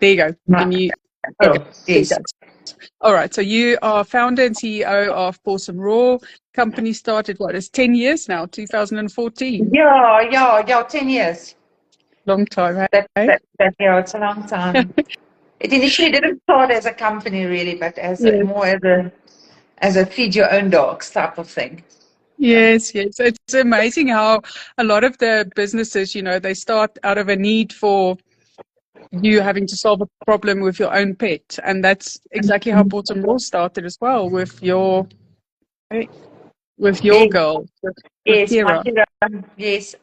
There you go. Can you? Okay. Oh, yes. All right. So you are founder and CEO of Pawsome Raw. Company started, what, it's 10 years now, 2014. Yeah, 10 years. Long time, eh? Yeah, it's a long time. It initially didn't start as a company really, but as a, Yes. more as a feed your own dogs type of thing. Yes, yes. It's amazing how a lot of the businesses, they start out of a need for you having to solve a problem with your own pet. And that's exactly how Pawsome Raw started as well with your Yes, girl, with yes, my Keerah. Keerah, yes.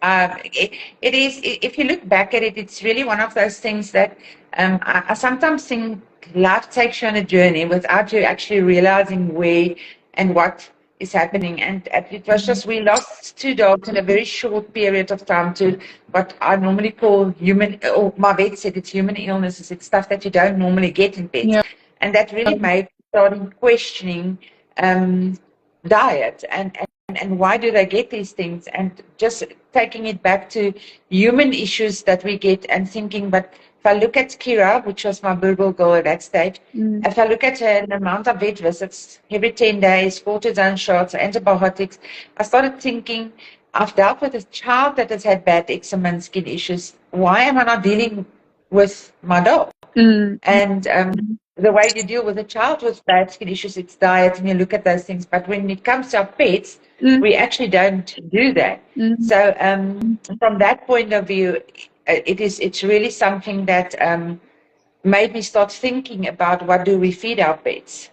It is. If you look back at it, it's really one of those things that I sometimes think life takes you on a journey without you actually realizing where and what is happening. And it was just we lost two dogs in a very short period of time to what I normally call human. Or my vet said it's human illnesses. It's stuff that you don't normally get in pets, Yeah. and that really made me starting questioning. Diet and why do they get these things, and just taking it back to human issues that we get and thinking, but if I look at Keerah, which was my Boerboel girl at that stage, if I look at her and the amount of vet visits every 10 days, cortisone shots, antibiotics, I started thinking, I've dealt with a child that has had bad eczema and skin issues. Why am I not dealing with my dog? And the way you deal with a child with bad skin issues, it's diet, and you look at those things. But when it comes to our pets, we actually don't do that. So from that point of view, it's really something that made me start thinking about what do we feed our pets.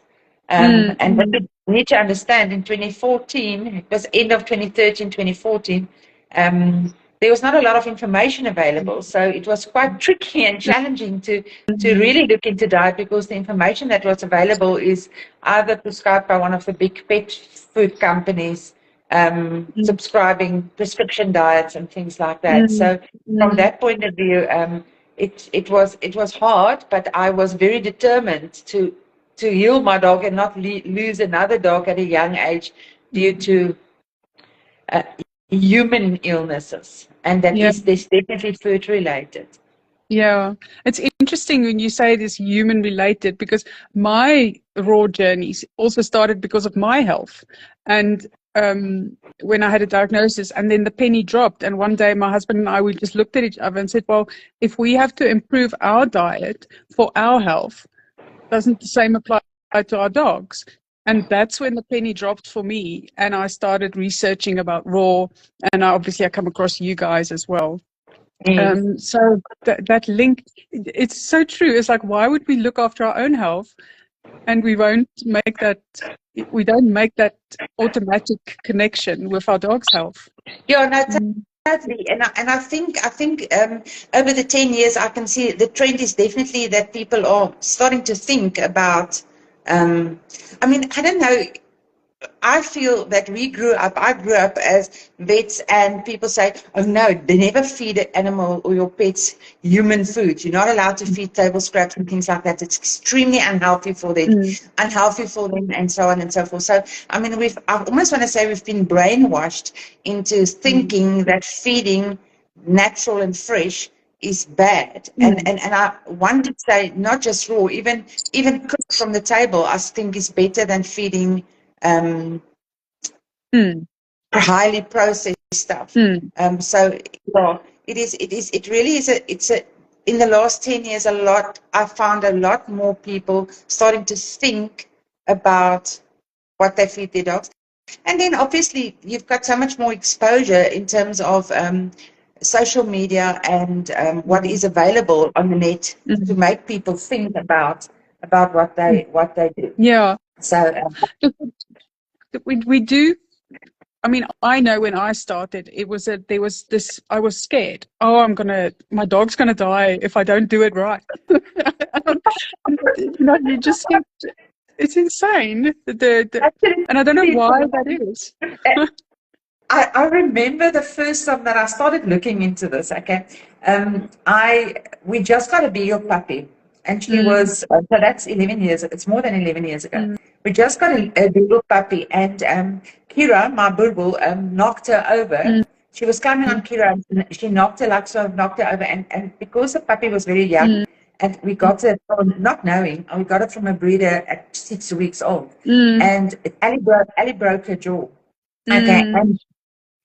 And what we need to understand, in 2014, it was end of 2013, 2014, there was not a lot of information available. So it was quite tricky and challenging to really look into diet, because the information that was available is either prescribed by one of the big pet food companies, subscribing prescription diets and things like that. So from that point of view, it was hard, but I was very determined to heal my dog and not lose another dog at a young age due to human illnesses, and that is definitely food related. Yeah, it's interesting when you say this human related, because my raw journeys also started because of my health. And when I had a diagnosis, and then the penny dropped, and one day my husband and I, we just looked at each other and said, well, if we have to improve our diet for our health, doesn't the same apply to our dogs? And that's when the penny dropped for me, and I started researching about raw, and obviously I come across you guys as well. So that link, it's so true. It's like, why would we look after our own health and we don't make that automatic connection with our dog's health? Yeah, no, totally. And I think over the 10 years, I can see the trend is definitely that people are starting to think about, I mean, I don't know. I feel that I grew up as vets, and people say, oh no, they never feed an animal or your pets human food. You're not allowed to feed table scraps and things like that. It's extremely unhealthy for them, and so on and so forth. So, I mean, I almost want to say we've been brainwashed into thinking that feeding natural and fresh is bad. And I want to say, not just raw, even cooked from the table, I think is better than feeding highly processed stuff. So yeah, it really is in the last 10 years, I found a lot more people starting to think about what they feed their dogs. And then obviously you've got so much more exposure in terms of social media and what is available on the net to make people think about what they do. Yeah. So we do. I mean, I know when I started, there was this, I was scared. Oh, my dog's going to die if I don't do it right. You just think, it's insane. And I don't know why that is. I remember the first time that I started looking into this, okay. We just got a beagle puppy, and she was, so that's 11 years, it's more than 11 years ago. We just got a beagle puppy, and Keerah, my Boerboel, knocked her over. She was coming on Keerah, and she knocked her over, and because the puppy was very young, And we got it from not knowing, we got it from a breeder at 6 weeks old. Mm. And Ellie broke her jaw. Okay. And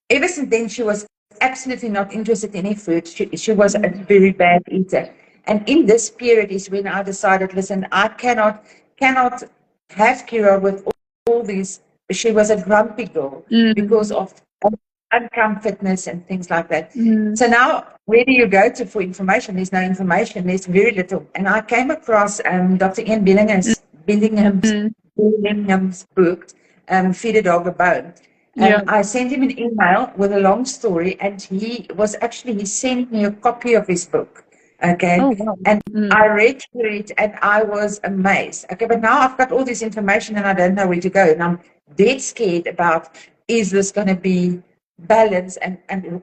ever since then, she was absolutely not interested in any food. She was a very bad eater. And in this period is when I decided, listen, I cannot have Keerah with all these. She was a grumpy girl because of uncomfortness and things like that. So now, where do you go to for information? There's no information. There's very little. And I came across Dr. Ian Billingham's book, Feed a Dog a Bone. I sent him an email with a long story, and he sent me a copy of his book. Okay. Oh, wow. And I read through it and I was amazed. Okay, but now I've got all this information and I don't know where to go. And I'm dead scared about, is this going to be balanced, and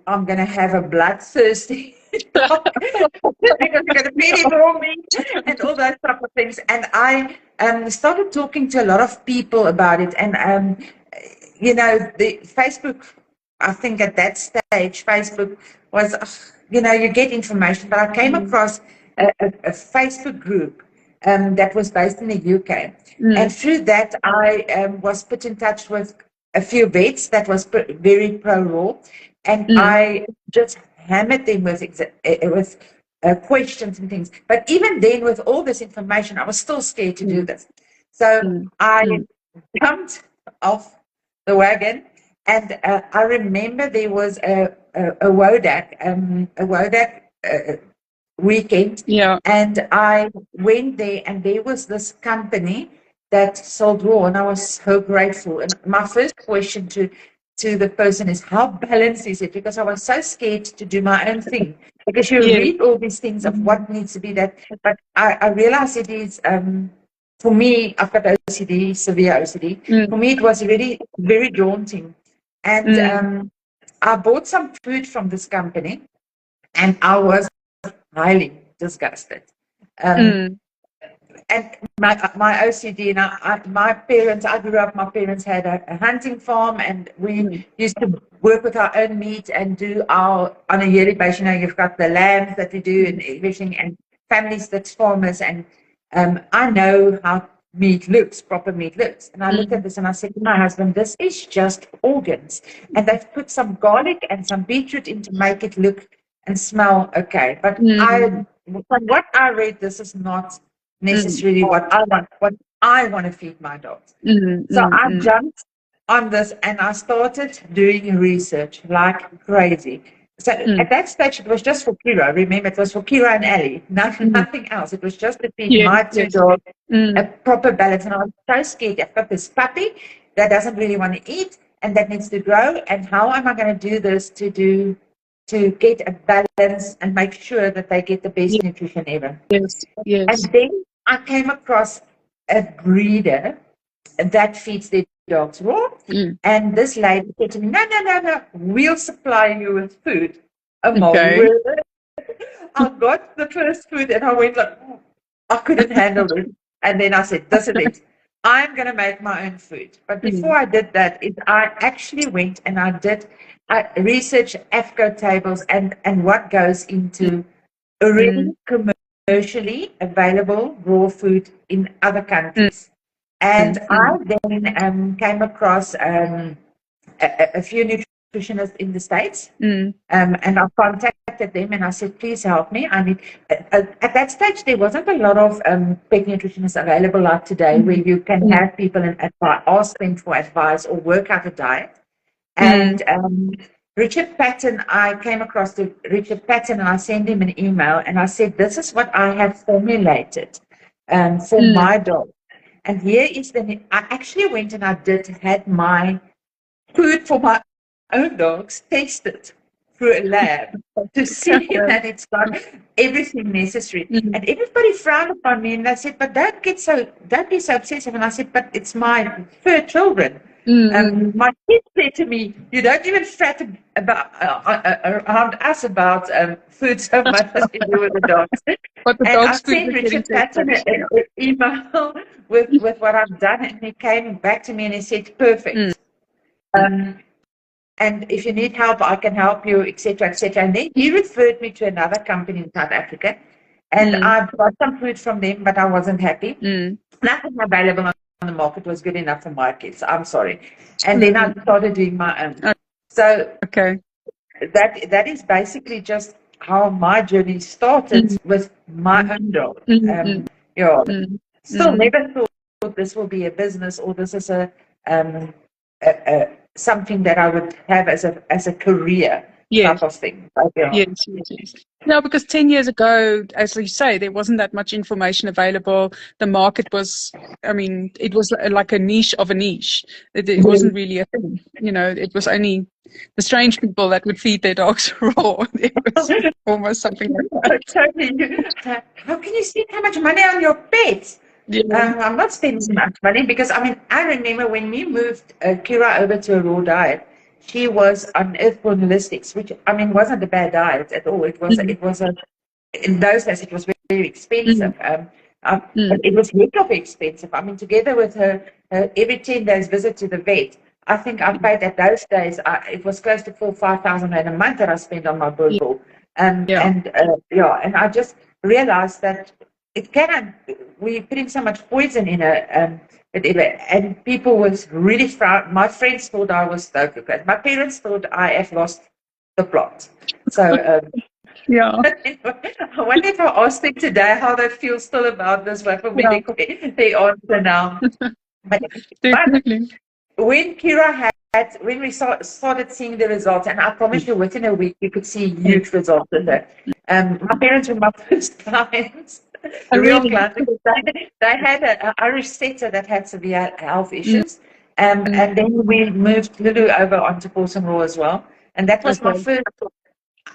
I'm going to have a bloodthirsty because I'm going to feed him raw meat and all those type of things. And I started talking to a lot of people about it. And, the Facebook, I think at that stage, Facebook was, you get information. But I came across a Facebook group that was based in the UK. And through that, I was put in touch with a few vets that was very pro-raw. And I just hammered them with questions and things. But even then, with all this information, I was still scared to do this. So I jumped off the wagon, and I remember there was a Wodak weekend, and I went there, and there was this company that sold raw, and I was so grateful. And my first question to the person is, how balanced is it? Because I was so scared to do my own thing, because you read all these things of what needs to be that, but I realized it is, for me, I've got OCD, severe OCD. For me, it was really very daunting. And I bought some food from this company, and I was highly disgusted. And my OCD, and my parents, I grew up, my parents had a hunting farm, and we used to work with our own meat and do on a yearly basis. You've got the lambs that we do and everything, and families that's farmers. And I know how meat looks, proper meat looks. And I looked at this and I said to my husband, this is just organs. And they've put some garlic and some beetroot in to make it look and smell okay. But from what I read, this is not necessarily what I want to feed my dogs. So I jumped on this and I started doing research like crazy. So at that stage, it was just for Keerah. Remember, it was for Keerah and Ellie, nothing else. It was just to feed my two dogs a proper balance. And I was so scared. I've got this puppy that doesn't really want to eat and that needs to grow. And how am I going to do this to get a balance and make sure that they get the best nutrition ever? Yes. And then I came across a breeder that feeds their dogs raw. And this lady said to me, no, we'll supply you with food. I got the first food and I went like, I couldn't handle it. And then I said, this is it. I'm going to make my own food. But before I did that, I actually went and I researched AFCO tables and what goes into already commercially available raw food in other countries. And I then came across a few nutritionists in the States, and I contacted them and I said, please help me. I need, at that stage, there wasn't a lot of pet nutritionists available like today, where you can have people and ask them for advice or work out a diet. And Richard Patton, I came across Richard Patton and I sent him an email and I said, this is what I have formulated for my dog. And here is I actually went and had my food for my own dogs tested through a lab to see that it's got everything necessary. And everybody frowned upon me and they said, but don't be so obsessive. And I said, but it's my fur children. My kids said to me, you don't even fret about around us about food so much as you do with the dogs. But the and dogs I sent Richard Patton an email with what I've done, and he came back to me and he said, perfect. And if you need help, I can help you, etc., etc. And then he referred me to another company in South Africa, And I bought some food from them, but I wasn't happy. Nothing available on the market was good enough for my kids. I'm sorry. And then I started doing my own. So that is basically just how my journey started with my own dog. Yeah. Still never thought this will be a business or this is a something that I would have as a career type of thing. Yes. No, because 10 years ago, as you say, there wasn't that much information available. The market was, I mean, it was like a niche of a niche. It wasn't really a thing. It was only the strange people that would feed their dogs raw. It was almost something like that. Totally. How can you spend how much money on your pets? I'm not spending much money because, I remember when we moved Keerah over to a raw diet, she was on earthborn holistics, which, wasn't a bad diet at all. It was in those days, it was very expensive. But it was heck of expensive. Together with her every 10 days visit to the vet, I think I paid at those days, it was close to 4,000 or 5,000 Rand a month that I spent on my Boerboel. And I just realized that we're putting so much poison in her, and people was really proud. My friends thought I was stupid. My parents thought I have lost the plot. So, I wonder if I asked them today how they feel still about this, what will be their answer now. But when Keerah when we started seeing the results, and I promise you within a week, you could see huge results in that. My parents were my first clients. Real clients. They had an Irish setter that had severe health issues. And then we moved Lulu over onto Pawsome Raw as well. And that was my first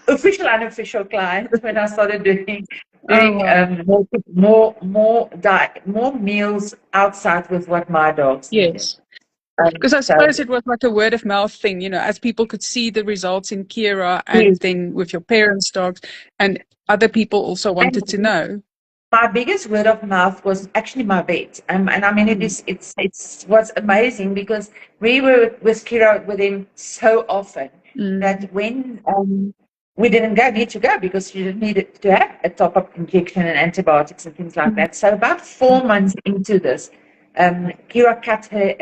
official, unofficial client when I started doing more meals outside with what my dogs needed. Because I suppose it was like a word of mouth thing, as people could see the results in Keerah and then with your parents' dogs, and other people also wanted to know. My biggest word of mouth was actually my vet. It was amazing because we were with Keerah with him so often that when we didn't need to go because she didn't need to have a top-up injection and antibiotics and things like that. So about 4 months into this, Keerah cut her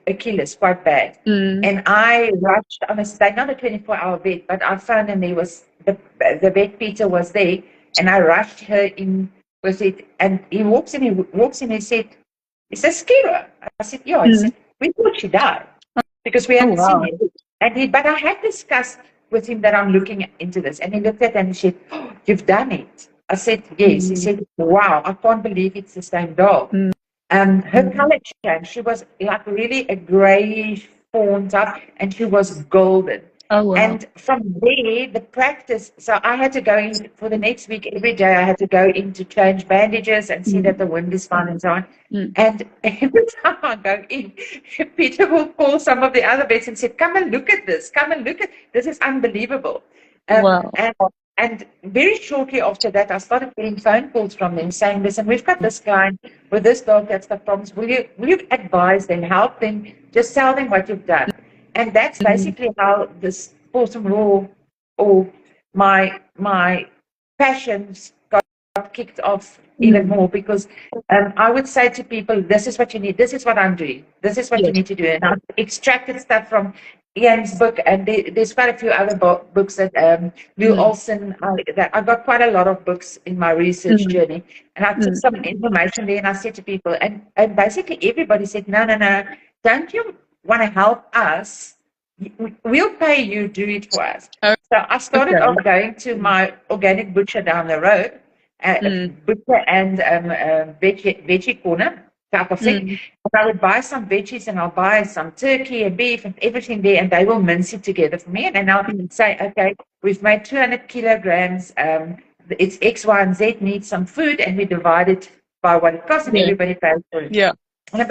Achilles quite bad. And I rushed on a stay, not a 24-hour vet, but I found and there was the vet Peter was there, and I rushed her in with it. And he walks in, he said, "Is this Keerah?" I said, "Yeah." He said, "We thought she died because we hadn't seen it." But I had discussed with him that I'm looking into this, and he looked at it and he said, "Oh, you've done it." I said, "Yes." He said, "Wow, I can't believe it's the same dog." Her color changed. She was like really a grayish fawn type, and she was golden. And from there, the practice. So I had to go in for the next week. Every day, I had to go in to change bandages and see that the wound is fine and so on. And every time I go in, Peter will call some of the other vets and say, "Come and look at this. Come and look at this. Is unbelievable." And very shortly after that, I started getting phone calls from them saying, "Listen, we've got this client with this dog that's got problems. Will you advise them, help them, just tell them what you've done?" And that's basically how this Pawsome Raw or my passions got kicked off even more because I would say to people, "This is what you need. This is what I'm doing. This is what you need to do." And I extracted stuff from Ian's book, and there's quite a few other books that Lou Olson. I got quite a lot of books in my research journey, and I took some information there, and I said to people, and basically everybody said, "No, don't you want to help us? We'll pay you, do it for us." So I started off going to my organic butcher down the road, butcher and veggie corner type of thing. And I would buy some veggies and I'll buy some turkey and beef and everything there, and they will mince it together for me. And then I'll say, "Okay, we've made 200 kilograms. It's X, Y, and Z needs some food, and we divide it by what it costs, and everybody pays for it." And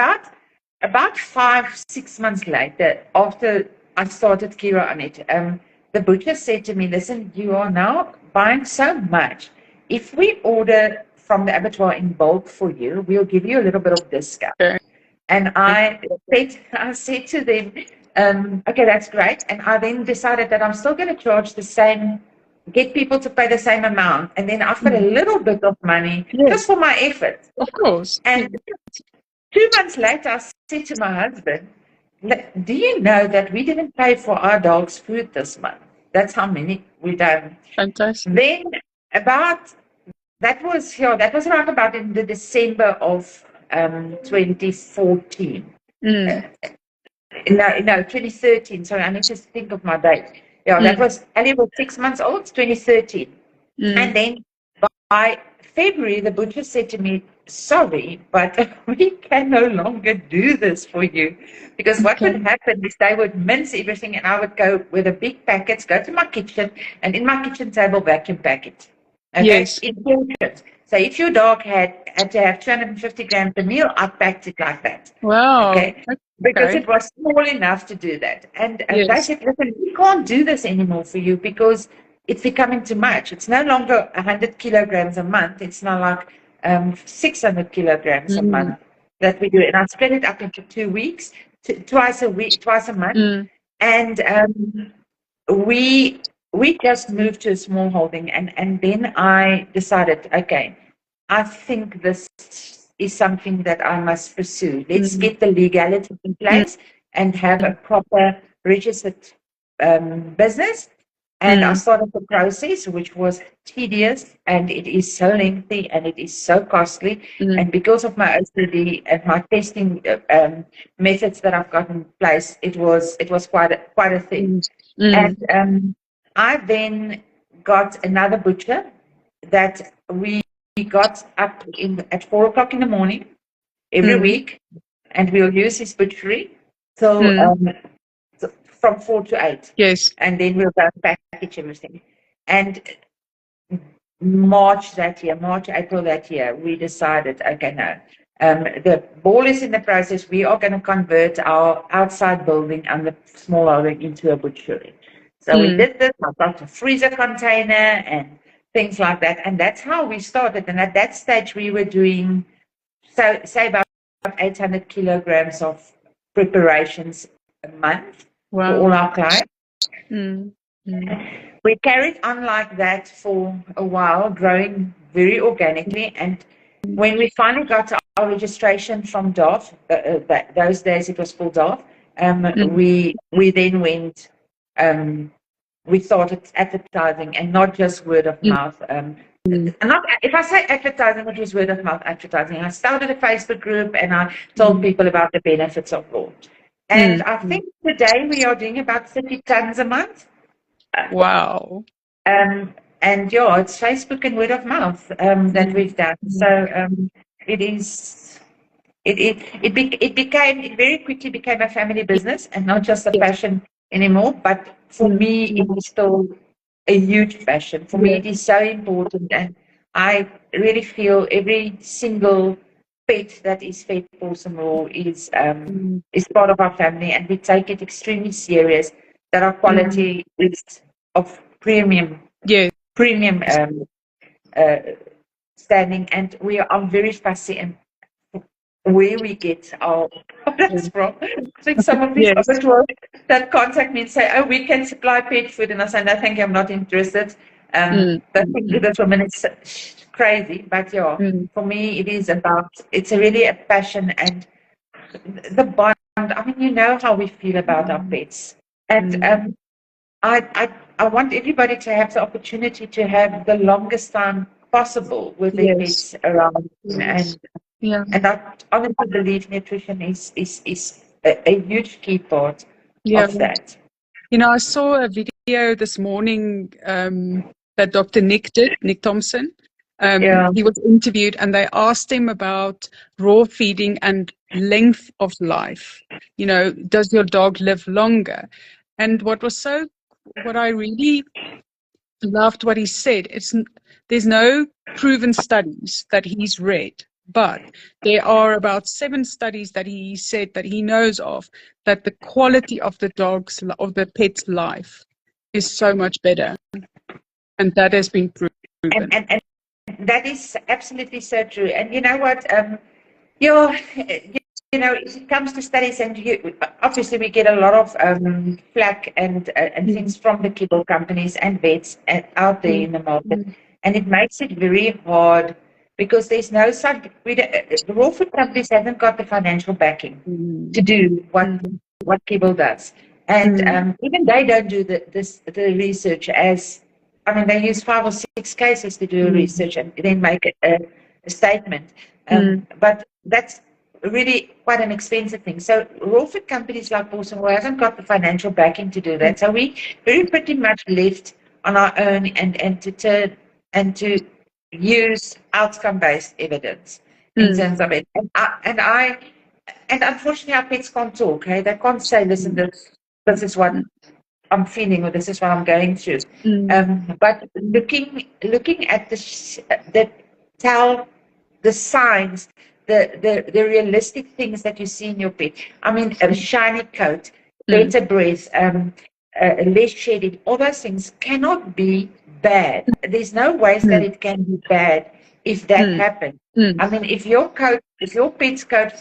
about 5-6 months later, after I started Keerah on it, the butcher said to me, "Listen, you are now buying so much. If we order from the abattoir in bulk for you, we'll give you a little bit of discount." And I said to them, "Okay, that's great." And I then decided that I'm still going to charge the same get people to pay the same amount, and then I've got a little bit of money just for my effort. Of course. And 2 months later, I said to my husband, do you know that we didn't pay for our dog's food this month? That's how many we done. Fantastic. Then that was around about in the December of 2014. No, 2013. Sorry, I need to think of my date. Yeah, that was Ali was 6 months old, 2013. And then by February, the butcher said to me, sorry, but we can no longer do this for you. Because what would happen is they would mince everything and I would go with the big packets, go to my kitchen, and in my kitchen table vacuum pack it. Okay? Yes. Important. So if your dog had to have 250 grams a meal, I packed it like that. Wow. Okay? Because it was small enough to do that. And they said, listen, we can't do this anymore for you because it's becoming too much. It's no longer 100 kilograms a month. It's now like 600 kilograms a month that we do. And I split it up into 2 weeks, twice a month. And we just moved to a small holding. And then I decided, okay, I think this is something that I must pursue. Let's get the legality in place and have a proper registered business. And I started the process, which was tedious, and it is so lengthy, and it is so costly. And because of my OCD and my testing methods that I've got in place, it was quite a thing. And I then got another butcher that we got up at 4 o'clock in the morning every week, and we'll use his butchery till from 4 to 8. Yes. And then we'll go and package everything. And March, April that year, we decided, okay, no. The ball is in the process. We are going to convert our outside building and the small holding into a butchery. So we did this. I got a freezer container and things like that. And that's how we started. And at that stage, we were doing, say about 800 kilograms of preparations a month. Wow. For all our clients. We carried on like that for a while, growing very organically. And when we finally got our registration from DOF, those days it was called DOF, we then went, we started advertising and not just word of mouth. If I say advertising, it was word of mouth advertising. I started a Facebook group and I told people about the benefits of Walt. And I think today we are doing about 30 tons a month. Wow. And yeah, it's Facebook and word of mouth that we've done. So it very quickly became a family business and not just a passion anymore. But for me, it is still a huge passion. For me, it is so important. And I really feel every single pet that is fed Pawsome Raw is part of our family, and we take it extremely serious. That our quality is of premium standing, and we are very fussy in where we get our products from. I think some of these others that contact me and say, "Oh, we can supply pet food," and I say, "No, thank you, I'm not interested." That this woman is crazy, but for me it's really a passion and the bond. I mean, you know how we feel about our pets, and I want everybody to have the opportunity to have the longest time possible with their pets around, and I honestly believe nutrition is a huge key part of that. You know, I saw a video this morning that Dr. Nick Thompson. He was interviewed and they asked him about raw feeding and length of life. You know, does your dog live longer? And what I really loved what he said, there's no proven studies that he's read, but there are about 7 studies that he said that he knows of that the quality of the pet's life is so much better. And that has been proven. And that is absolutely so true. And you know what? You if it comes to studies, and obviously we get a lot of flack and things from the kibble companies and vets out there in the market, and it makes it very hard because there's no the raw food companies haven't got the financial backing to do what kibble does, and even they don't do the research as. I mean, they use 5 or 6 cases to do research and then make a statement. But that's really quite an expensive thing. So raw food companies like Pawsome Raw haven't got the financial backing to do that. So we very pretty much left on our own and to turn and to use outcome-based evidence in terms of it. And unfortunately, our pets can't talk. Hey? They can't say, listen, this is what I'm feeling, or this is what I'm going through. But looking at the signs, the realistic things that you see in your pet. I mean, a shiny coat, better breath, less shedding, all those things cannot be bad. There's no ways that it can be bad if that happens. I mean, if your pet's coat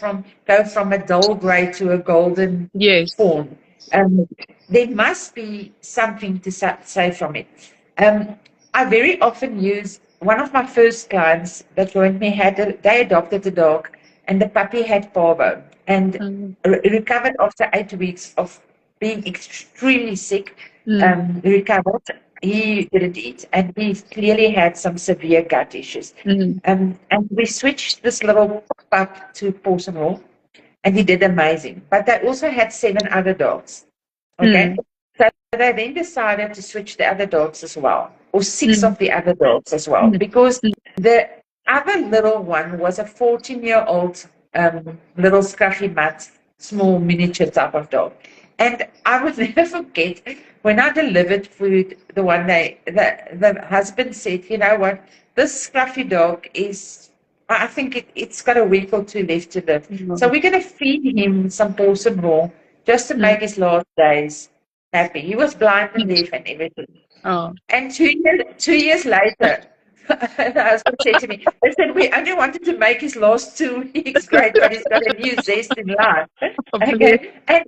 goes from a dull grey to a golden fawn, there must be something to say from it. I very often use, one of my first clients that joined me they adopted a dog, and the puppy had parvo and recovered after 8 weeks of being extremely sick. Recovered. He didn't eat, and he clearly had some severe gut issues. And we switched this little pup to Pawsome Raw, and he did amazing. But they also had 7 other dogs. Okay, so they then decided to switch the other dogs as well, or 6 of the other dogs as well, because the other little one was a 14-year-old little scruffy mutt, small miniature type of dog. And I would never forget when I delivered food the one day, the husband said, you know what, this scruffy dog is, I think it's got a week or 2 left to live. So we're going to feed him some Pawsome Raw just to make his last days happy. He was blind and deaf and everything. And 2 years later, the husband said to me, listen, we only wanted to make his last 2 weeks great, but he's got a new zest in life. Okay. And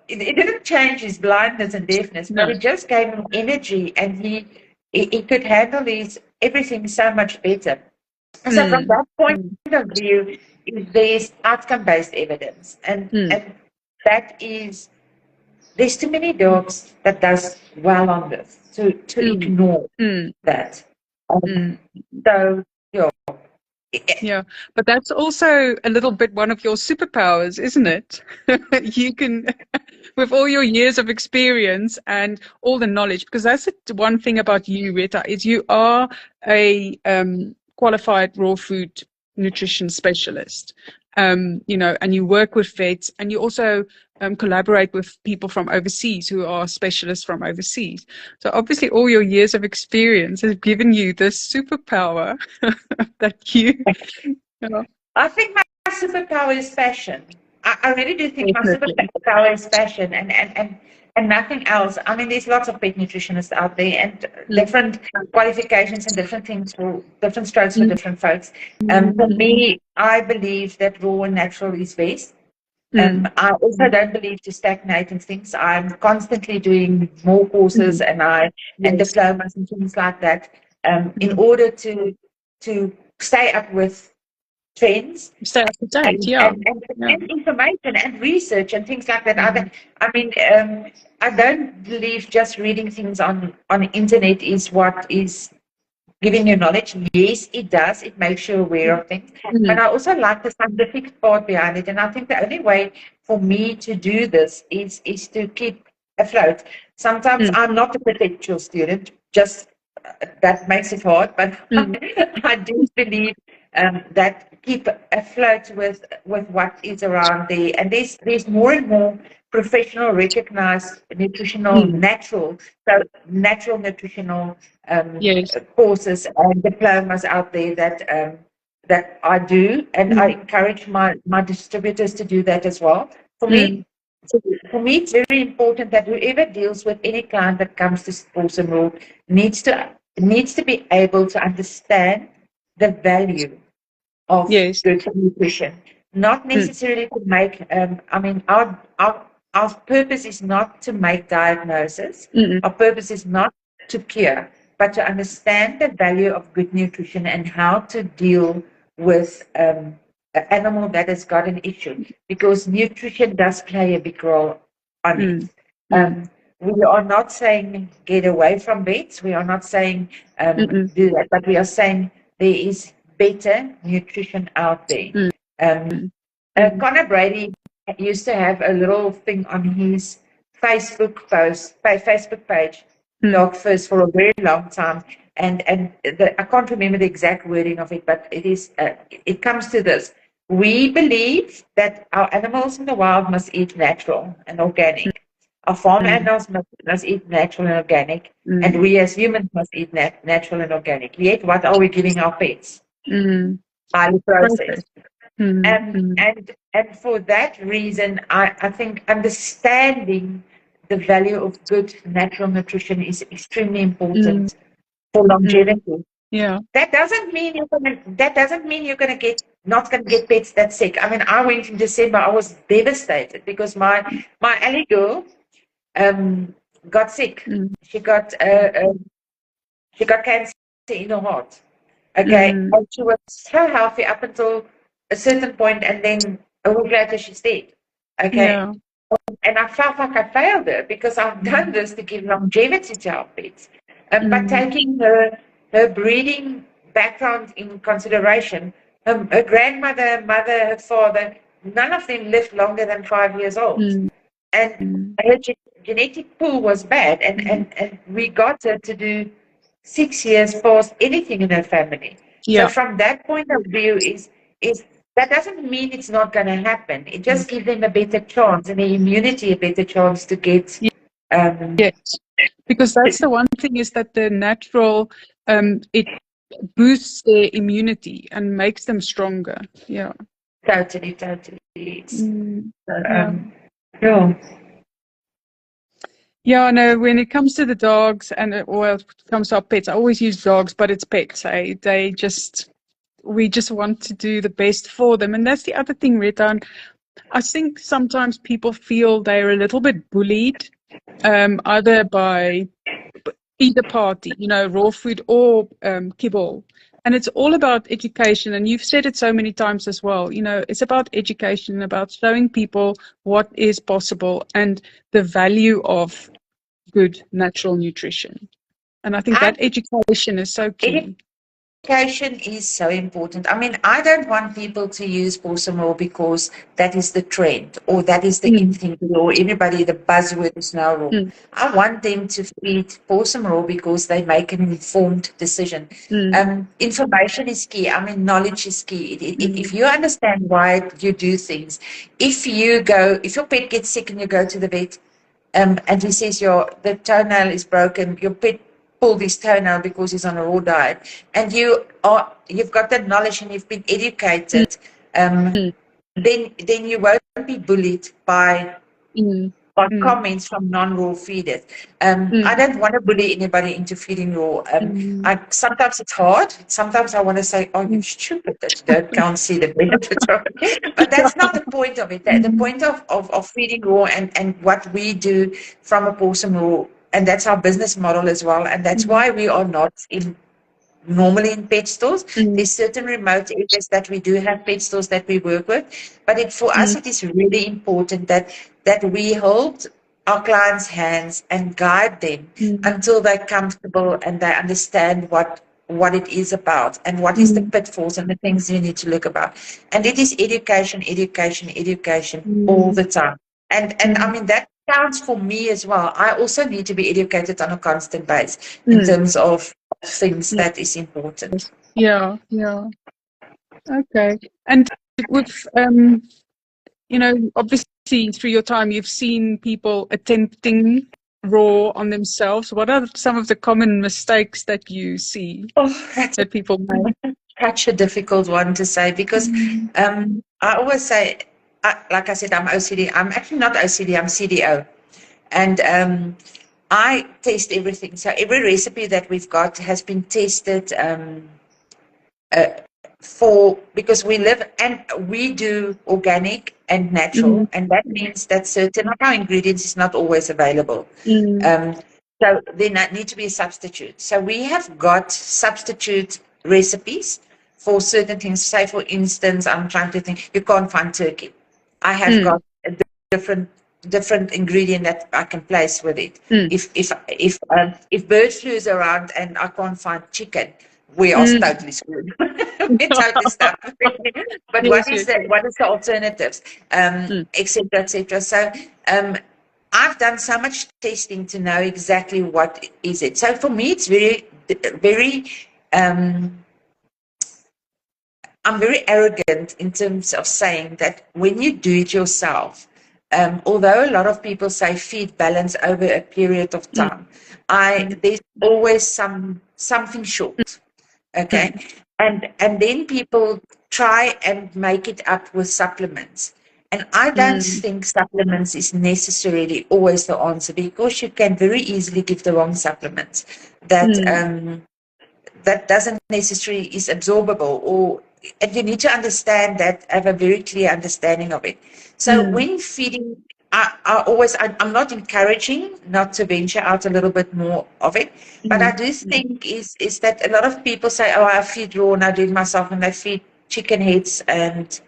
it didn't change his blindness and deafness, but it just gave him energy, and he could handle everything so much better. So from that point of view, there's outcome-based evidence. And that is, there's too many dogs that does well on this to ignore that. So, yeah, but that's also a little bit one of your superpowers, isn't it? You can, with all your years of experience and all the knowledge, because that's the one thing about you, Retha, is you are a qualified raw food nutrition specialist. And you work with vets, and you also collaborate with people from overseas who are specialists from overseas. So obviously all your years of experience has given you this superpower that you know. I think my superpower is passion. I really do think my superpower is passion and nothing else. I mean, there's lots of pet nutritionists out there, and different qualifications and different things for different strokes for different folks. For me, I believe that raw and natural is best. I also don't believe to stagnate in things. I'm constantly doing more courses and diplomas and things like that in order to stay up with trends, stay up to date, and information and research and things like that. I don't believe just reading things on the internet is what is giving you knowledge. Yes, it does. It makes you aware of things. But I also like the scientific part behind it. And I think the only way for me to do this is to keep afloat. Sometimes I'm not a perpetual student, just that makes it hard. But I do believe that keep afloat with what is around there. And there's more and more professional, recognized nutritional, natural nutritional courses and diplomas out there that I do, and I encourage my distributors to do that as well. For me, it's very important that whoever deals with any client that comes to Pawsome Raw needs to be able to understand the value of good nutrition. not necessarily to make, our purpose is not to make diagnosis. Our purpose is not to cure, but to understand the value of good nutrition and how to deal with an animal that has got an issue, because nutrition does play a big role on it. We are not saying get away from vets. We are not saying do that, but we are saying there is better nutrition out there. Connor Brady used to have a little thing on his Facebook page, Dog First, for a very long time, and I can't remember the exact wording of it, but it comes to this: we believe that our animals in the wild must eat natural and organic. Our farm animals must eat natural and organic, and we as humans must eat natural and organic. Yet, what are we giving our pets? Highly processed. And for that reason, I think understanding the value of good natural nutrition is extremely important for longevity. Yeah. That doesn't mean you're gonna get not gonna get pets that sick. I mean, I went in December. I was devastated because my alley girl got sick. She got cancer in her heart. Okay, and she was so healthy up until a certain point, and then a week later she's dead. Okay, and I felt like I failed her because I've done this to give longevity to our pets, but taking her breeding background in consideration, her grandmother, mother, her father, none of them lived longer than 5 years old, and her genetic pool was bad, and we got her to do 6 years past anything in her family. Yeah. So from that point of view, is that doesn't mean it's not going to happen. It just gives them a better chance and the immunity a better chance to get. Yes, because that's the one thing, is that the natural it boosts their immunity and makes them stronger. Yeah. Totally. It's, Yeah, no, when it comes to the dogs and well, it comes to our pets, I always use dogs, but it's pets. We just want to do the best for them. And that's the other thing, Retha. And I think sometimes people feel they're a little bit bullied, either by either party, raw food or kibble. And it's all about education. And you've said it so many times as well. It's about education, about showing people what is possible and the value of good natural nutrition. And I think that education is so key. Education is so important. I mean, I don't want people to use Pawsome Raw because that is the trend or that is the in thing, or everybody, the buzzword is now raw. I want them to feed Pawsome Raw because they make an informed decision. Information is key. I mean, knowledge is key. If you understand why you do things, if your pet gets sick and you go to the vet, and he says the toenail is broken, your pet pulled his toenail because he's on a raw diet, and you've got that knowledge and you've been educated, then you won't be bullied by comments from non-raw feeders. I don't want to bully anybody into feeding raw. Sometimes it's hard. Sometimes I want to say, "Oh, you stupid that you can't see the benefits of it." But that's not the point of it. The point of feeding raw and what we do from a Pawsome Raw, and that's our business model as well. And that's why we are not normally in pet stores. There's certain remote areas that we do have pet stores that we work with, but for us it is really important that we hold our clients' hands and guide them until they're comfortable and they understand what it is about and what is the pitfalls and the things you need to look about. And it is education all the time. And I mean, that counts for me as well. I also need to be educated on a constant basis in terms of things that is important. Yeah. Okay. And with obviously through your time you've seen people attempting raw on themselves. What are some of the common mistakes that you see that people make? Such a difficult one to say because I always say, like I said, I'm OCD. I'm actually not OCD, I'm CDO. And I test everything. So every recipe that we've got has been tested because we live and we do organic and natural, and that means that certain of our ingredients is not always available. So there need to be a substitute. So we have got substitute recipes for certain things. Say, for instance, I'm trying to think, you can't find turkey. I have got a different ingredient that I can place with it. If bird flu is around and I can't find chicken, we are totally screwed. We're totally stuck. But what is the alternatives? Et cetera, et cetera. So I've done so much testing to know exactly what is it. So for me, it's very I'm very arrogant in terms of saying that when you do it yourself, although a lot of people say feed balance over a period of time, there's always something short. Okay. And then people try and make it up with supplements. And I don't think supplements is necessarily always the answer, because you can very easily give the wrong supplements that doesn't necessarily is absorbable, and you need to understand that, have a very clear understanding of it. So when feeding, I'm not encouraging not to venture out a little bit more of it, but I do think is that a lot of people say, oh, I feed raw and I do it myself, and they feed chicken heads and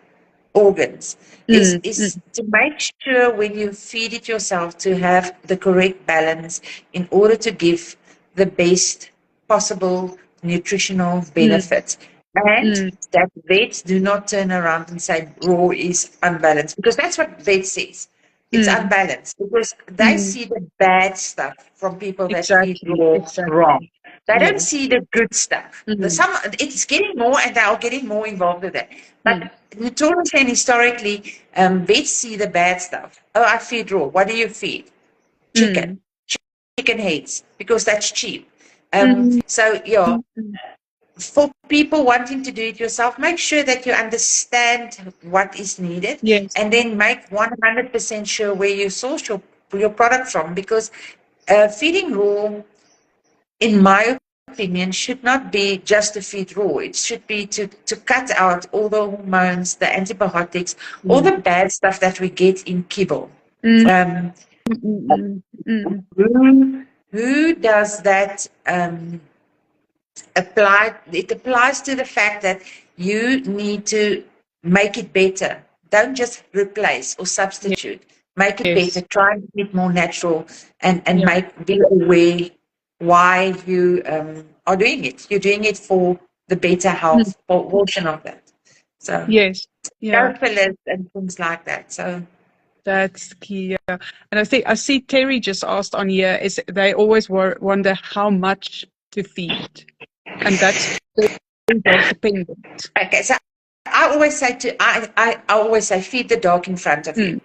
organs. Is to make sure when you feed it yourself to have the correct balance in order to give the best possible nutritional benefits. And that vets do not turn around and say raw is unbalanced, because that's what vet says. It's unbalanced because they see the bad stuff from people that eat raw wrong. They don't see the good stuff. It's getting more, and they are getting more involved with that. But notoriously and historically, vets see the bad stuff. Oh, I feed raw. What do you feed? Chicken. Chicken heads, because that's cheap. So, yeah. For people wanting to do it yourself, make sure that you understand what is needed, and then make 100% sure where you source your product from, because feeding raw, in my opinion, should not be just to feed raw. It should be to cut out all the hormones, the antibiotics, all the bad stuff that we get in kibble. Who does that apply? It applies to the fact that you need to make it better. Don't just replace or substitute. Make it better. Try and make it more natural, and be aware why you are doing it. You're doing it for the better health portion of that. So fillers and things like that. So that's key. And I see Terry just asked on here, is they always wonder how much to feed, and that's dependent. Okay, so I always say feed the dog in front of you.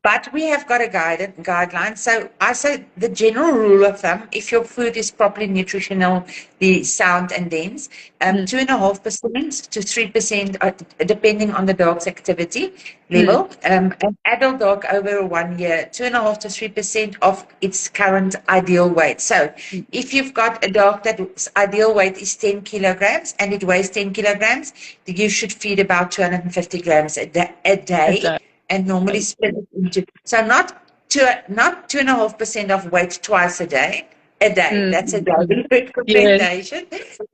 But we have got a guideline. So I say the general rule of thumb, if your food is properly nutritionally sound and dense, 2.5% to 3%, depending on the dog's activity level. An adult dog over 1 year, 2.5% to 3% of its current ideal weight. So if you've got a dog that's ideal weight is 10 kilograms and it weighs 10 kilograms, you should feed about 250 grams a day. And normally split it into, so not 2.5% of weight twice a day. That's a daily recommendation.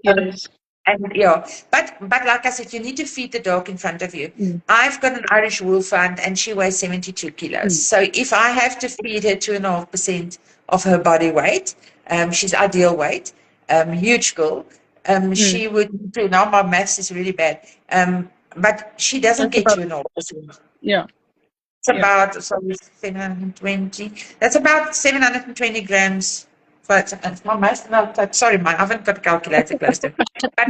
And but like I said, you need to feed the dog in front of you. I've got an Irish Wolfhound and she weighs 72 kilos. So if I have to feed her 2.5% of her body weight, she's ideal weight, huge girl. She would. Now my maths is really bad. But she doesn't get 2.5%. It's about 720. That's about 720 grams. Sorry, I haven't got a calculator close to. But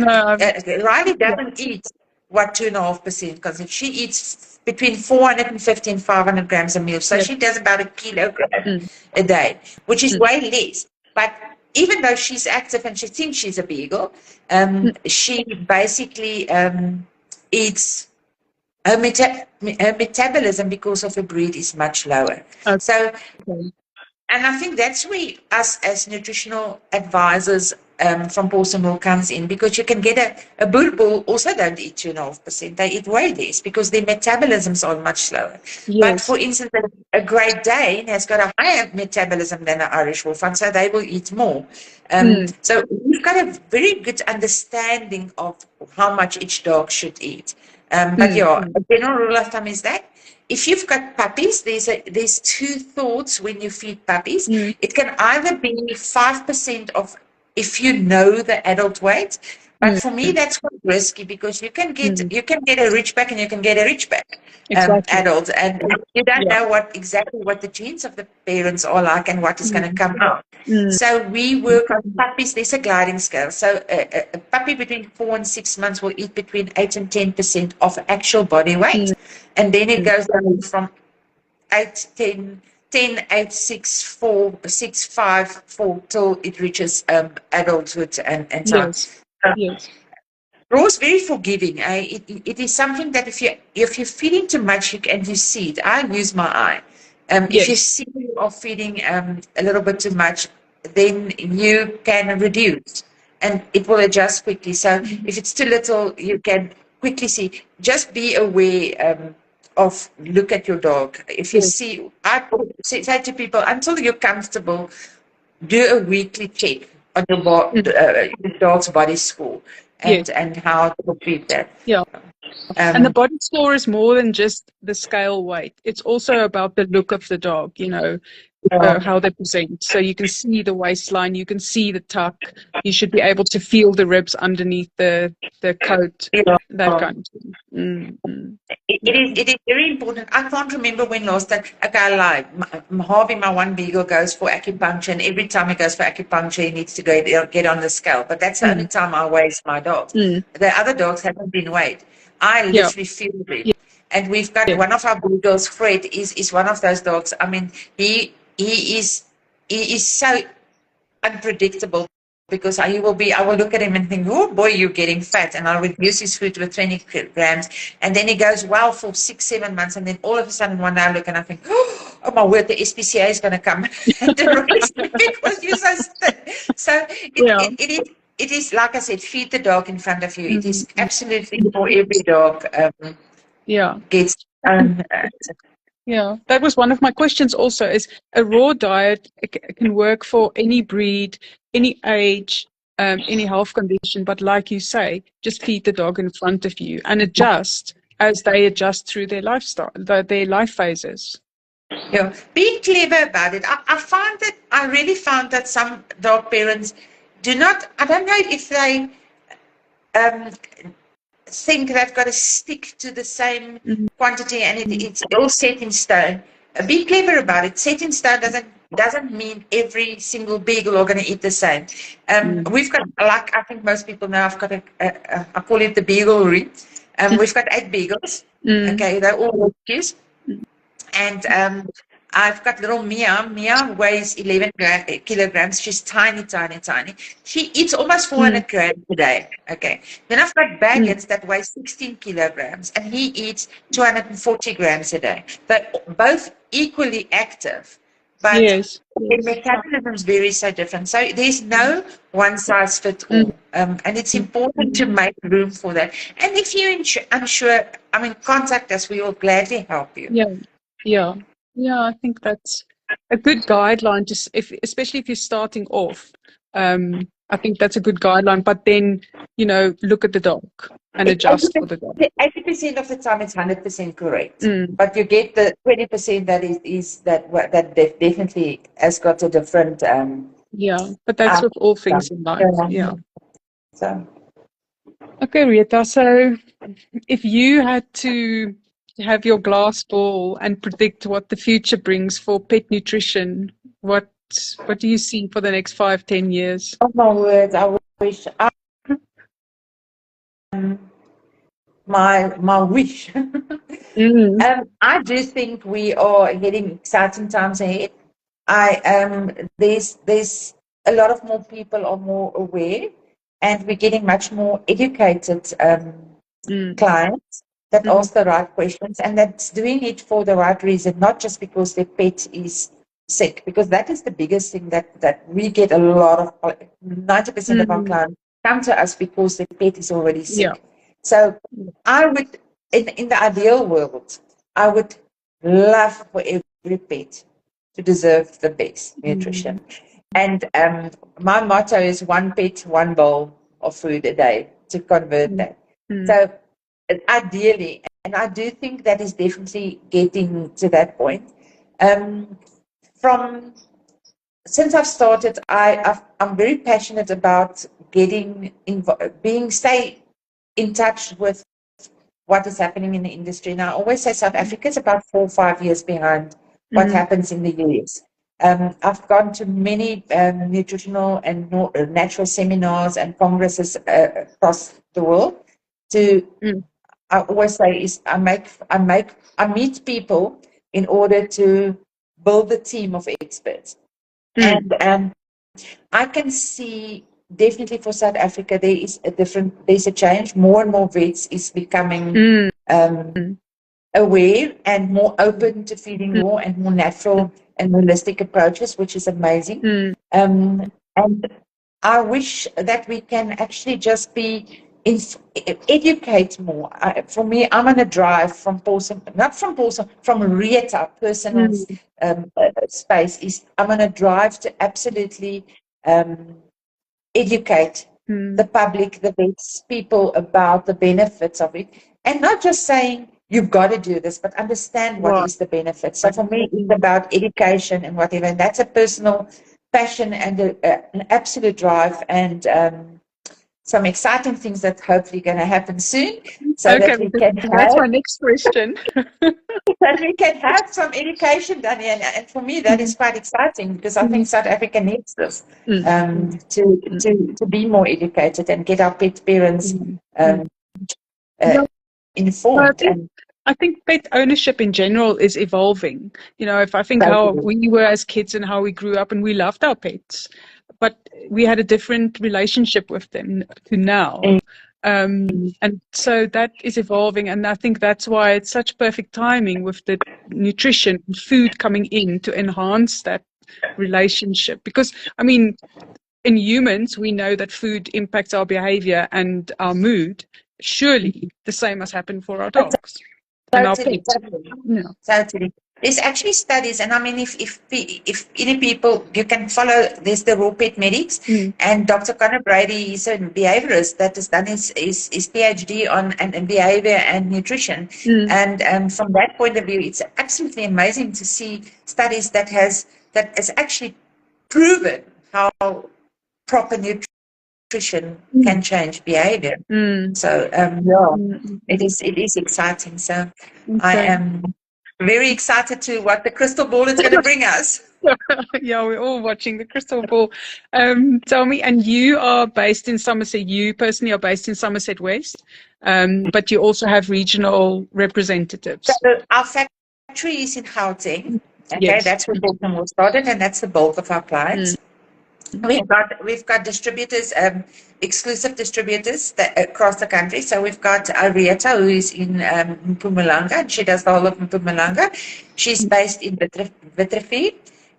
Riley doesn't eat 2.5%, because if she eats between 450 and 500 grams a meal, so she does about a kilogram a day, which is way less. But even though she's active and she thinks she's a beagle, she basically eats. Her metabolism, because of the breed, is much lower. So, and I think that's where us as nutritional advisors from Pawsome Raw comes in, because you can get a Boerboel also don't eat 2.5%. They eat way less because their metabolisms are much slower. But Yes. for instance, a Great Dane has got a higher metabolism than an Irish Wolfhound, so they will eat more. So we've got a very good understanding of how much each dog should eat. But yeah, a general rule of thumb is that if you've got puppies, there's two thoughts when you feed puppies. It can either be 5% of, if you know the adult weight, but for me that's quite risky, because you can get a Ridgeback and you can get a Ridgeback Exactly. adult, and you don't Yeah. know exactly what the genes of the parents are like and what is going to come out. Mm. So we work on puppies. There's a gliding scale. So a puppy between 4 and 6 months will eat between 8 and 10% of actual body weight, and then it goes down from 8, 10, 10, 8, 6, 4, 6, 5, 4 till it reaches adulthood and so on. Yes. Yes. Raw is very forgiving. It is something that if you're feeding too much, and you see it, I use my eye. If you see you are feeding a little bit too much, then you can reduce, and it will adjust quickly. So if it's too little, you can quickly see. Just be aware of, look at your dog. If you see, I say to people, until you're comfortable, do a weekly check on your dog's body score and how to treat that. Yeah. And the body score is more than just the scale weight. It's also about the look of the dog, how they present. So you can see the waistline, you can see the tuck. You should be able to feel the ribs underneath the coat, that kind of thing. It is very important. I can't remember when last time. Okay, I lied. Harvey, my one beagle, goes for acupuncture, and every time he goes for acupuncture, he needs to get on the scale. But that's the only time I weigh my dogs. The other dogs haven't been weighed. I literally feel it. And we've got one of our beagles, Fred, is one of those dogs. I mean, he is so unpredictable, because I will look at him and think, oh boy, you're getting fat, and I'll reduce his food with 20 grams, and then he goes well for 6-7 months, and then all of a sudden one day I look and I think, oh my word, the SPCA is going to come and arrest me because you're so thin. So it is, like I said, feed the dog in front of you. It is absolutely for every dog. Gets Yeah, that was one of my questions also, is a raw diet can work for any breed, any age, any health condition, but like you say, just feed the dog in front of you and adjust as they adjust through their lifestyle, their life phases. Yeah, be clever about it. I really found that some dog parents do not, I don't know if they think they've got to stick to the same quantity, and it's all set in stone. Be clever about it. Set in stone doesn't mean every single beagle are going to eat the same. We've got, like I think most people know, I've got I call it the beaglery. We've got 8 beagles. Okay, they're all rescues. And I've got little Mia. Mia weighs 11 kilograms. She's tiny, tiny, tiny. She eats almost 400 grams a day. Okay. Then I've got Baggins that weighs 16 kilograms, and he eats 240 grams a day. They're both equally active, but their metabolisms vary so different. So there's no one size fits all. And it's important to make room for that. And if you're unsure, contact us. We will gladly help you. Yeah, I think that's a good guideline, especially if you're starting off. I think that's a good guideline, but then, look at the dog and adjust for the dog. 80% of the time it's 100% correct, but you get the 20% that definitely has got a different. But that's with all things in life. So. Okay, Retha. So, if you had to have your glass ball and predict what the future brings for pet nutrition, what do you see for the next 5-10 years? Oh my word! I wish. My wish. I do think we are heading exciting times ahead. There's a lot of more people are more aware, and we're getting much more educated clients that ask the right questions, and that's doing it for the right reason, not just because their pet is sick, because that is the biggest thing that we get a lot of. 90% of our clients come to us because the pet is already sick. Yeah. So I would, in the ideal world, I would love for every pet to deserve the best nutrition. And my motto is one pet, one bowl of food a day, to convert that. So ideally, and I do think that is definitely getting to that point. From since I've started, I'm very passionate about stay in touch with what is happening in the industry. And I always say South Africa is about 4 or 5 years behind what happens in the US. I've gone to many nutritional and natural seminars and congresses across the world. I always say is I meet people in order to build a team of experts. And I can see definitely for South Africa there's a change. More and more vets is becoming aware and more open to feeding more and more natural and holistic approaches, which is amazing. And I wish that we can actually just educate more. For me, I'm on a drive from Pawsome, not from Pawsome, from Retha, personal space. I'm on a drive to absolutely educate the public, the vets, people about the benefits of it, and not just saying you've got to do this, but understand what is the benefit. So for me, it's about education and whatever, and that's a personal passion and an absolute drive, and some exciting things that hopefully going to happen soon, so that we can that's my next question. that we can have some education done here. And for me, that is quite exciting, because I think South Africa needs this to be more educated and get our pet parents informed. I think pet ownership in general is evolving. You know, if I think how we were as kids and how we grew up, and we loved our pets, but we had a different relationship with them to now. And so that is evolving, and I think that's why it's such perfect timing with the nutrition food coming in to enhance that relationship. Because, I mean, in humans, we know that food impacts our behavior and our mood. Surely the same must happen for our dogs. Totally. There's actually studies, and I mean, if any people, you can follow, there's the Raw Pet Medics, and Dr. Conor Brady is a behaviorist that has done his PhD on and behavior and nutrition. And from that point of view, it's absolutely amazing to see studies that has actually proven how proper nutrition can change behavior. So it is exciting. So I am very excited to what the crystal ball is going to bring us. Yeah, we're all watching the crystal ball. Tell me, and you are based in Somerset. You personally are based in Somerset West, but you also have regional representatives. So our factory is in Gauteng. Okay, that's where Pawsome Raw started, and that's the bulk of our clients. We've got distributors, exclusive distributors across the country. So we've got Retha, who is in Mpumalanga, and she does the whole of Mpumalanga. She's based in Vitrefield.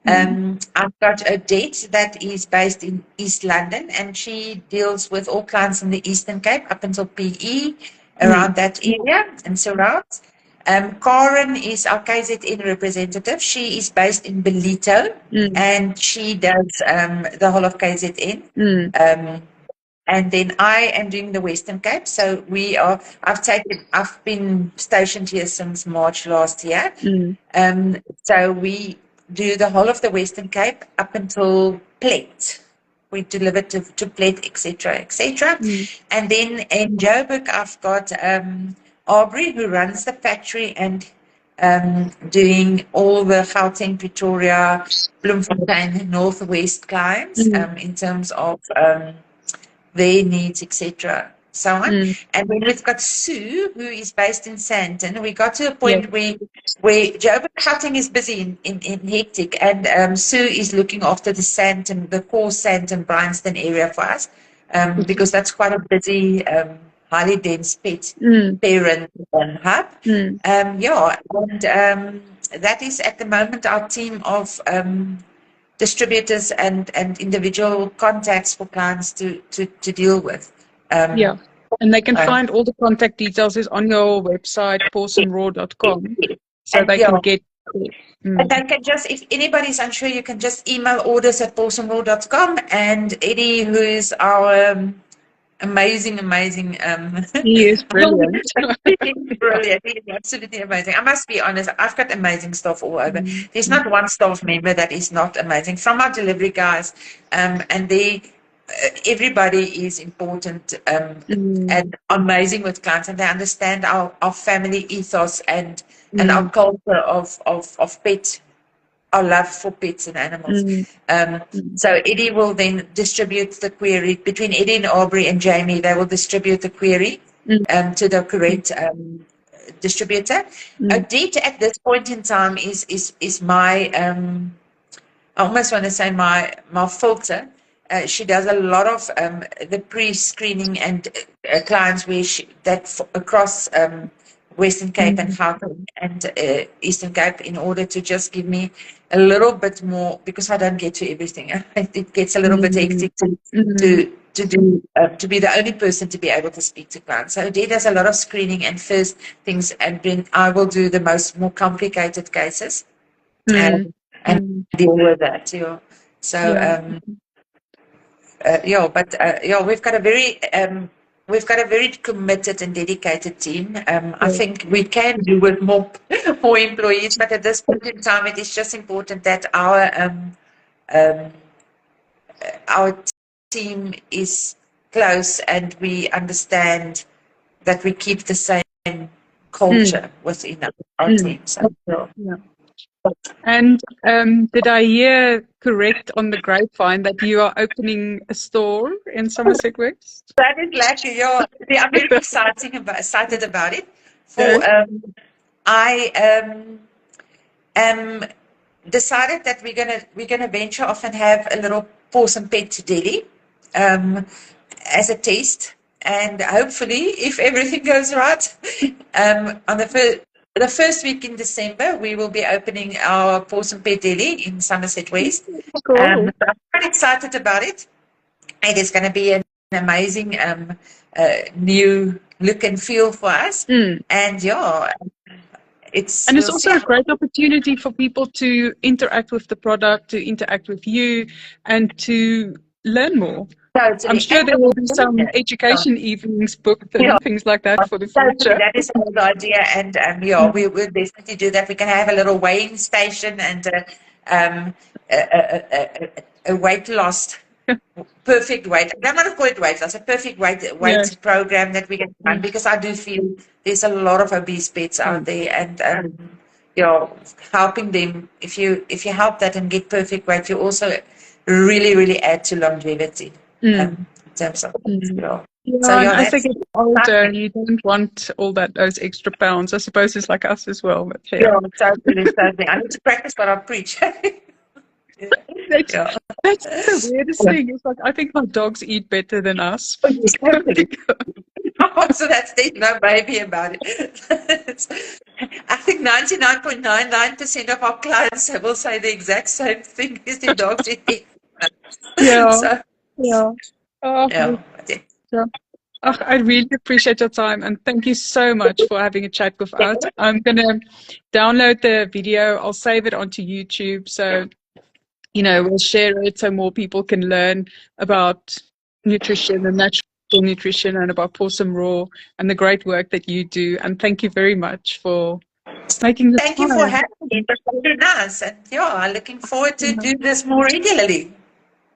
I've got Odette that is based in East London, and she deals with all clients in the Eastern Cape up until PE, around that area and surrounds. Karen is our KZN representative. She is based in Belito, and she does the whole of KZN. And then I am doing the Western Cape. So I've been stationed here since March last year. So we do the whole of the Western Cape up until Plet. We deliver to Plet, etc., etc. And then in Joburg, I've got Aubrey, who runs the factory and doing all the Gauteng, Pretoria, Bloemfontein, Northwest clients in terms of their needs, etc. So on. And then we've got Sue, who is based in Sandton. We got to a point where Joburg Gauteng is busy in hectic, and Sue is looking after the Sandton, the core Sandton, Bryanston area for us, because that's quite a busy highly dense pet parent hub. that is at the moment our team of distributors and individual contacts for clients to deal with. Yeah. And they can find all the contact details is on your website, pawsomeraw.com, so and they can get. And they can just, if anybody's unsure, you can just email orders at pawsomeraw.com, and Eddie, who is our amazing he is brilliant. He's brilliant. He is absolutely amazing. I must be honest, I've got amazing staff all over. There's not one staff member that is not amazing, from our delivery guys, and they everybody is important and amazing with clients, and they understand our family ethos and our culture of pet, our love for pets and animals. So Eddie will then distribute the query between Eddie and Aubrey and Jamie. They will distribute the query to the correct distributor. Odette at this point in time is my I almost want to say my filter. She does a lot of the pre-screening and clients where across Western Cape and Gauteng and Eastern Cape, in order to just give me a little bit more, because I don't get to everything. It gets a little bit hectic to be the only person to be able to speak to clients. So Odette does a lot of screening and first things, and then I will do the more complicated cases and deal with that. Yeah. So. We've got a very committed and dedicated team. I think we can do with more employees, but at this point in time, it is just important that our team is close and we understand that we keep the same culture within our team. So, And did I hear correct on the grapevine that you are opening a store in Somerset West? That is lucky. Yeah, I'm very excited about it. I am decided that we're gonna venture off and have a little Pawsome Pet Deli as a test, and hopefully, if everything goes right, on the first week in December, we will be opening our Pawsome Pet Deli in Somerset West. Cool. I'm quite excited about it. It is going to be an amazing new look and feel for us. And it's also a great opportunity for people to interact with the product, to interact with you, and to learn more. Totally. I'm sure there will be some education evenings booked and things like that for the future. That is the idea, and we will definitely do that. We can have a little weighing station and a weight loss, perfect weight. I don't want to call it weight loss, a perfect weight program that we can run, because I do feel there's a lot of obese pets out there, and helping them. If you help that and get perfect weight, you also really add to longevity. In terms of I think it's older, you don't want all those extra pounds. I suppose it's like us as well. But totally. I need to practice what I preach. That's the weirdest thing. It's like, I think my dogs eat better than us. So there's no baby about it. I think 99.99% of our clients will say the exact same thing as their dogs eat. I really appreciate your time, and thank you so much for having a chat with us. I'm going to download the video. I'll save it onto YouTube, so we'll share it so more people can learn about nutrition and natural nutrition, and about Pawsome Raw and the great work that you do. And thank you very much for making this. Thank you for having me. It was very nice, and I'm looking forward to do this more regularly.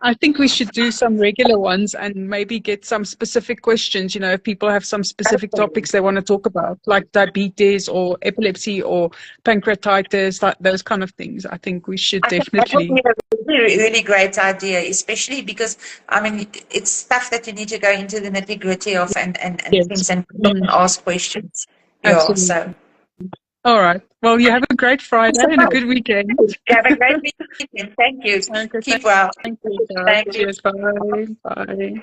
I think we should do some regular ones and maybe get some specific questions. If people have some specific topics they want to talk about, like diabetes or epilepsy or pancreatitis, those kind of things. I think we should definitely. That would be a really great idea, especially because, it's stuff that you need to go into the nitty-gritty of and things, and ask questions. Absolutely. All right. Well, you have a great Friday and a good weekend. Have a great weekend. Thank you. Keep well. Thank you. Bye. Bye.